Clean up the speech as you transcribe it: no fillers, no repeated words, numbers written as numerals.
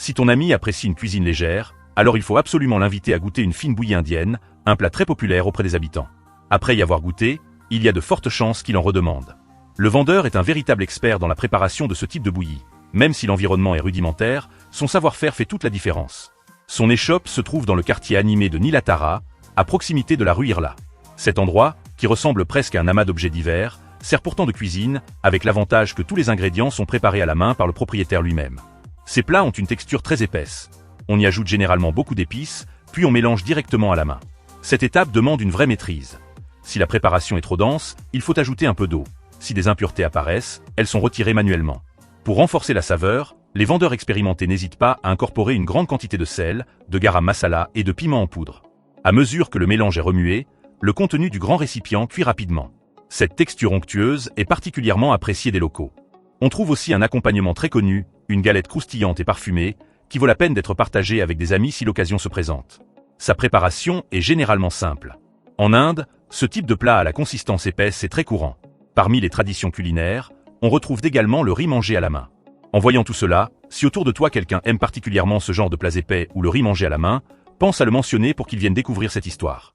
Si ton ami apprécie une cuisine légère, alors il faut absolument l'inviter à goûter une fine bouillie indienne, un plat très populaire auprès des habitants. Après y avoir goûté, il y a de fortes chances qu'il en redemande. Le vendeur est un véritable expert dans la préparation de ce type de bouillie. Même si l'environnement est rudimentaire, son savoir-faire fait toute la différence. Son échoppe se trouve dans le quartier animé de Nilatara, à proximité de la rue Irla. Cet endroit, qui ressemble presque à un amas d'objets divers, sert pourtant de cuisine, avec l'avantage que tous les ingrédients sont préparés à la main par le propriétaire lui-même. Ces plats ont une texture très épaisse. On y ajoute généralement beaucoup d'épices, puis on mélange directement à la main. Cette étape demande une vraie maîtrise. Si la préparation est trop dense, il faut ajouter un peu d'eau. Si des impuretés apparaissent, elles sont retirées manuellement. Pour renforcer la saveur, les vendeurs expérimentés n'hésitent pas à incorporer une grande quantité de sel, de garam masala et de piment en poudre. À mesure que le mélange est remué, le contenu du grand récipient cuit rapidement. Cette texture onctueuse est particulièrement appréciée des locaux. On trouve aussi un accompagnement très connu, une galette croustillante et parfumée, qui vaut la peine d'être partagée avec des amis si l'occasion se présente. Sa préparation est généralement simple. En Inde, ce type de plat à la consistance épaisse est très courant. Parmi les traditions culinaires, on retrouve également le riz mangé à la main. En voyant tout cela, si autour de toi quelqu'un aime particulièrement ce genre de plats épais ou le riz mangé à la main, pense à le mentionner pour qu'il vienne découvrir cette histoire.